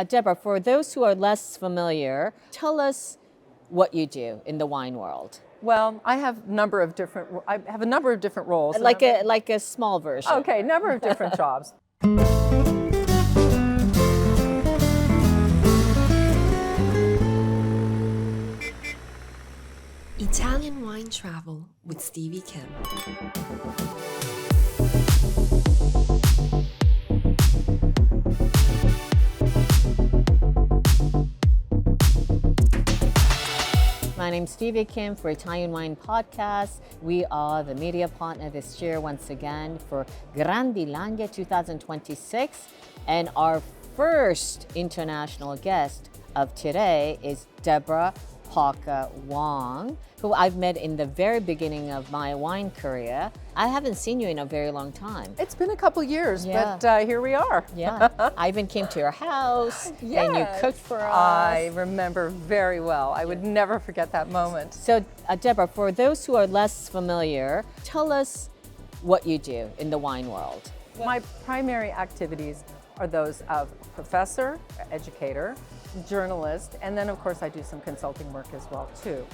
Deborah, for those who are less familiar, tell us what you do in the wine world. Well, I have a number of different roles. Like a small version. Okay, number of different jobs. Italian Wine Travel with Stevie Kim. My name's Stevie Kim for Italian Wine Podcast. We are the media partner this year once again for Grandi Langhe 2026. And our first international guest of today is Deborah Parker Wong, who I've met in the very beginning of my wine career. I haven't seen you in a very long time. It's been a couple years, Yeah. but here we are. Yeah, I even came to your house and you Yes. cooked for us. I remember very well. I would never forget that moment. So, Deborah, for those who are less familiar, tell us what you do in the wine world. My primary activities are those of professor, educator, journalist, and then of course I do some consulting work as well too.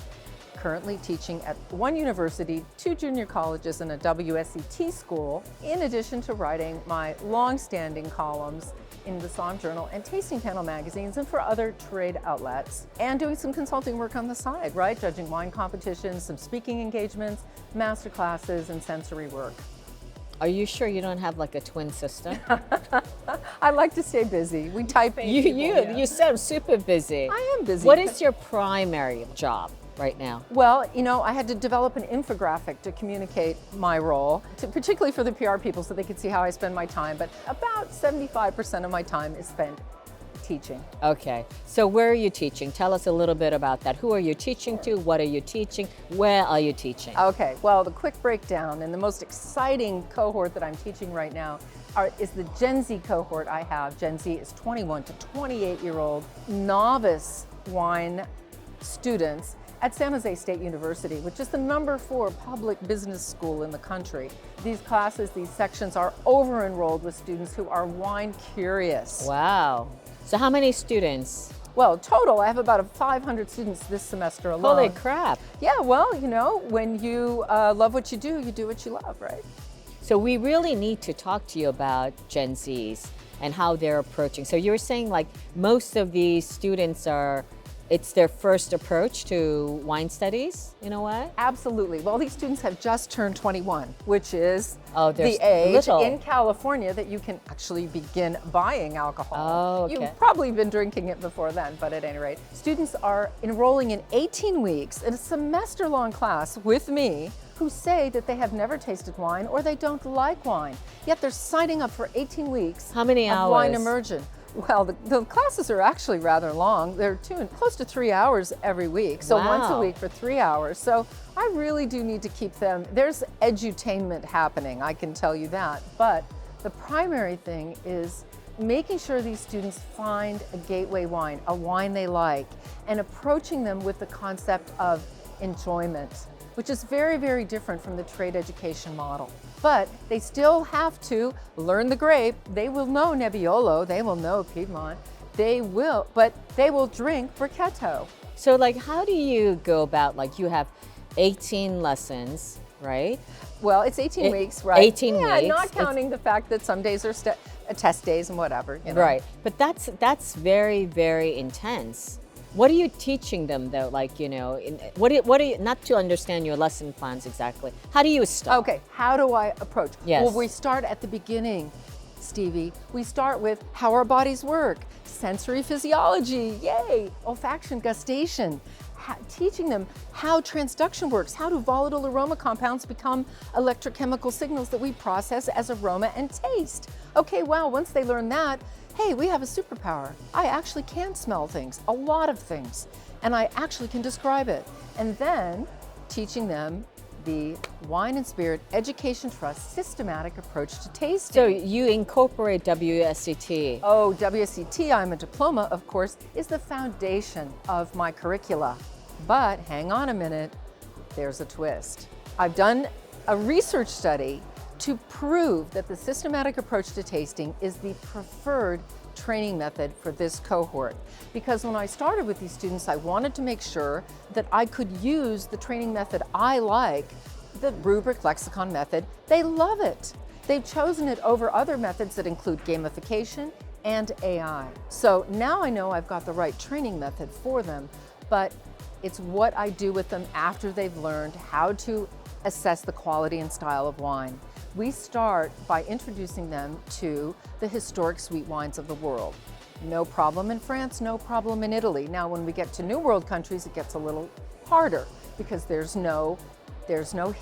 Currently teaching at one university, 2 junior colleges, and a WSET school, in addition to writing my long-standing columns in the Somm Journal and Tasting Panel magazines and for other trade outlets, and doing some consulting work on the side, right? Judging wine competitions, some speaking engagements, master classes, and sensory work. Are you sure you don't have like a twin sister? I like to stay busy. We type A people, yeah. You sound super busy. I am busy. What is your primary job right now? Well, you know, I had to develop an infographic to communicate my role, particularly for the PR people so they could see how I spend my time. But about 75% of my time is spent teaching. Okay, so where are you teaching? Tell us a little bit about that. Who are you teaching to? What are you teaching? Where are you teaching? Okay, well, the quick breakdown and the most exciting cohort that I'm teaching right now is the Gen Z cohort I have. Gen Z is 21 to 28-year-old novice wine students at San Jose State University, which is the #4 public business school in the country. These classes, these sections are over-enrolled with students who are wine curious. Wow. So how many students? Well, total, I have about 500 students this semester alone. Holy crap. Yeah, well, you know, when you love what you do what you love, right? So we really need to talk to you about Gen Zs and how they're approaching. So you were saying like most of these students it's their first approach to wine studies, in a way? Absolutely. Well, these students have just turned 21, which is they're the age little. in California that you can actually begin buying alcohol. Oh, okay. You've probably been drinking it before then, but at any rate, students are enrolling in 18 weeks in a semester-long class with me who say that they have never tasted wine or they don't like wine, yet they're signing up for 18 weeks How many of hours? wine immersion. Well, the classes are actually rather long. They're close to 3 hours every week, so Wow. once a week for 3 hours. So I really do need to keep them. There's edutainment happening, I can tell you that. But the primary thing is making sure these students find a gateway wine, a wine they like, and approaching them with the concept of enjoyment, which is very, very different from the trade education model. But they still have to learn the grape. They will know Nebbiolo, they will know Piedmont, but they will drink Brichetto. So like how do you go about, like you have 18 lessons, right? Well, it's 18 weeks, right? 18 yeah, weeks. not counting the fact that some days are test days and whatever. You know? Right, but that's very, very intense. What are you teaching them though? Like, you know, what are you, not to understand your lesson plans exactly. How do you start? Okay, how do I approach? Yes. Well, we start at the beginning, Stevie. We start with how our bodies work, sensory physiology, yay, olfaction, gustation, teaching them how transduction works, how do volatile aroma compounds become electrochemical signals that we process as aroma and taste. Okay, well, once they learn that, hey, we have a superpower. I actually can smell things, a lot of things, and I actually can describe it. And then teaching them the Wine and Spirit Education Trust systematic approach to tasting. So you incorporate WSET. Oh, WSET, I'm a diploma, of course, is the foundation of my curricula. But hang on a minute, there's a twist. I've done a research study to prove that the systematic approach to tasting is the preferred training method for this cohort. Because when I started with these students, I wanted to make sure that I could use the training method I like, the rubric lexicon method. They love it. They've chosen it over other methods that include gamification and AI. So now I know I've got the right training method for them, but it's what I do with them after they've learned how to assess the quality and style of wine. We start by introducing them to the historic sweet wines of the world. No problem in France, no problem in Italy. Now, when we get to New World countries, it gets a little harder because there's no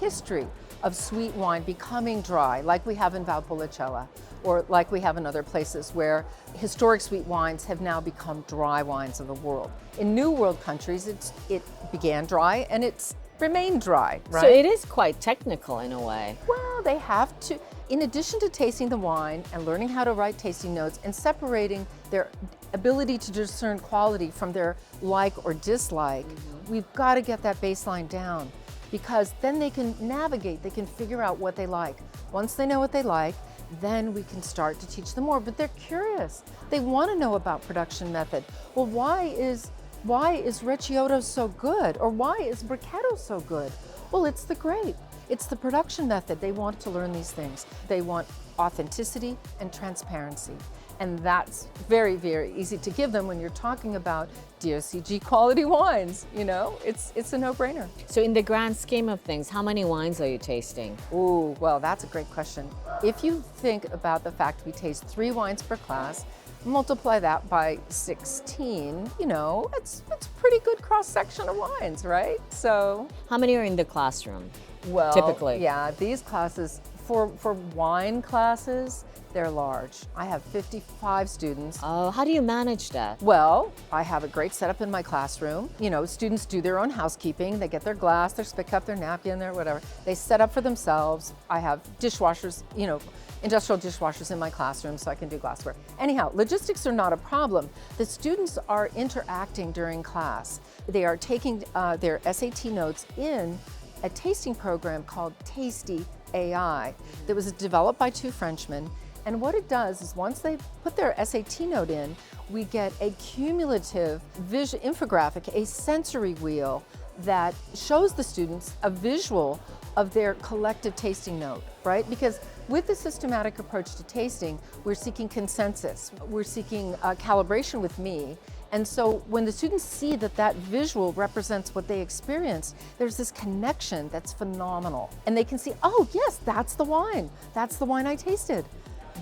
history of sweet wine becoming dry like we have in Valpolicella or like we have in other places where historic sweet wines have now become dry wines of the world. In New World countries, it began dry and it's remained dry, right? So it is quite technical in a way. Well, they have to, in addition to tasting the wine and learning how to write tasting notes and separating their ability to discern quality from their like or dislike, we've got to get that baseline down, because then they can navigate, they can figure out what they like. Once they know what they like, then we can start to teach them more. But they're curious. They want to know about production method. Well, why is Recioto so good? Or why is Brichetto so good? Well, it's the grape. It's the production method. They want to learn these things. They want authenticity and transparency. And that's very, very easy to give them when you're talking about DOCG quality wines. You know, it's a no-brainer. So in the grand scheme of things, how many wines are you tasting? Ooh, well, that's a great question. If you think about the fact we taste 3 wines per class, multiply that by 16, you know, it's a pretty good cross-section of wines, right? So, How many are in the classroom? well, Typically. yeah, these classes, for wine classes, they're large. I have 55 students. Oh, how do you manage that? Well, I have a great setup in my classroom. You know, students do their own housekeeping. They get their glass, their spit cup, their napkin, their whatever. They set up for themselves. I have dishwashers, you know, industrial dishwashers in my classroom so I can do glassware. Anyhow, logistics are not a problem. The students are interacting during class. They are taking their SAT notes in a tasting program called Tasty AI that was developed by 2 Frenchmen. And what it does is once they put their SAT note in, we get a cumulative visual infographic, a sensory wheel that shows the students a visual of their collective tasting note, right? Because with the systematic approach to tasting, we're seeking consensus. We're seeking calibration with me. And so when the students see that that visual represents what they experienced, there's this connection that's phenomenal. And they can see, oh yes, that's the wine. That's the wine I tasted.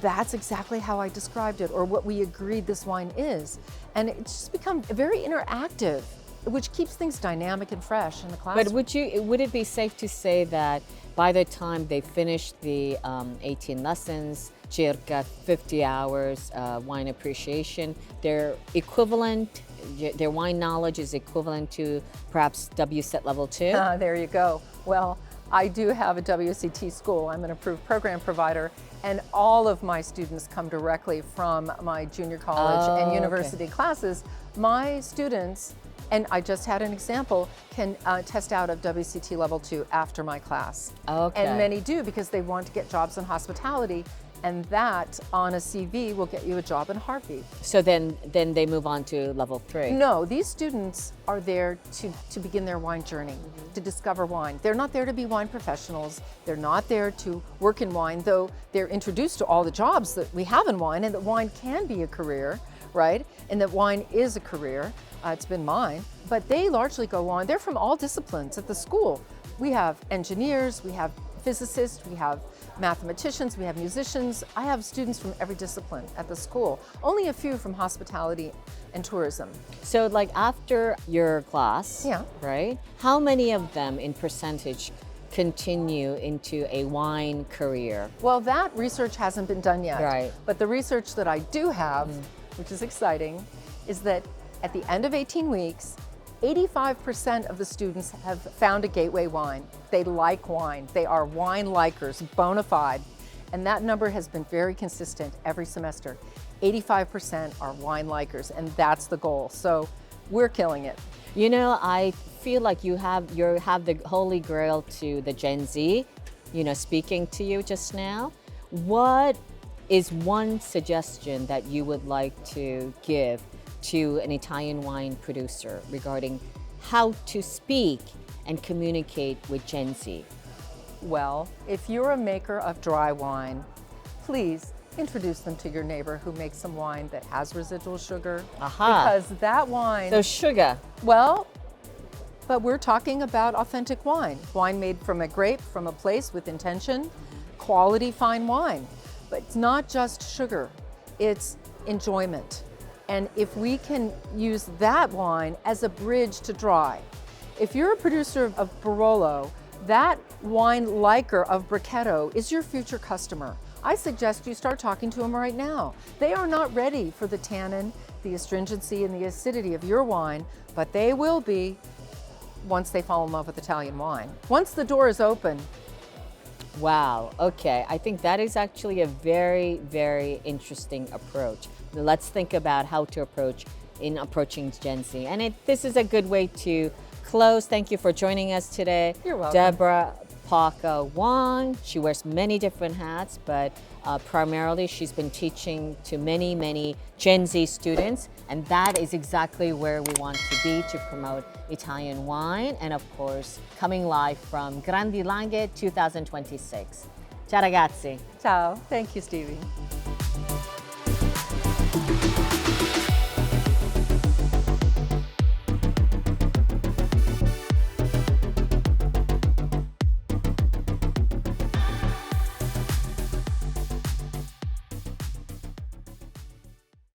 That's exactly how I described it, or what we agreed this wine is. And it's just become very interactive, which keeps things dynamic and fresh in the classroom. But would it be safe to say that by the time they finish the 18 lessons, circa 50 hours wine appreciation, their wine knowledge is equivalent to perhaps WSET level 2? There you go. Well, I do have a WCT school. I'm an approved program provider, and all of my students come directly from my junior college and university classes. My students, and I just had an example, can test out of WCT level 2 after my class. Okay. And many do because they want to get jobs in hospitality, and that on a CV will get you a job in a heartbeat. So then they move on to level 3? No, these students are there to begin their wine journey, to discover wine. They're not there to be wine professionals. They're not there to work in wine, though they're introduced to all the jobs that we have in wine, and that wine can be a career, right? And that wine is a career. It's been mine. But they largely go on. They're from all disciplines at the school. We have engineers, we have physicists, we have mathematicians, we have musicians. I have students from every discipline at the school. Only a few from hospitality and tourism. So like after your class, Yeah. right? How many of them in percentage continue into a wine career? Well, that research hasn't been done yet. Right. But the research that I do have, which is exciting, is that at the end of 18 weeks, 85% of the students have found a gateway wine. They like wine. They are wine likers, bona fide. And that number has been very consistent every semester. 85% are wine likers, and that's the goal. So we're killing it. You know, I feel like you have the holy grail to the Gen Z, you know, speaking to you just now. What is one suggestion that you would like to give to an Italian wine producer regarding how to speak and communicate with Gen Z? Well, if you're a maker of dry wine, please introduce them to your neighbor who makes some wine that has residual sugar. Aha. Because that wine, So sugar. well, but we're talking about authentic wine. Wine made from a grape, from a place with intention, quality fine wine. But it's not just sugar, it's enjoyment. And if we can use that wine as a bridge to dry, if you're a producer of Barolo, that wine liker of Brichetto is your future customer. I suggest you start talking to them right now. They are not ready for the tannin, the astringency, and the acidity of your wine, but they will be once they fall in love with Italian wine. Once the door is open. Wow, okay. I think that is actually a very, very interesting approach. Let's think about how to approaching Gen Z. And this is a good way to close. Thank you for joining us today. You're welcome. Deborah Parker Wong. She wears many different hats, but primarily she's been teaching to many, many Gen Z students. And that is exactly where we want to be to promote Italian wine. And of course, coming live from Grandi Langhe 2026. Ciao ragazzi. Ciao. Thank you, Stevie.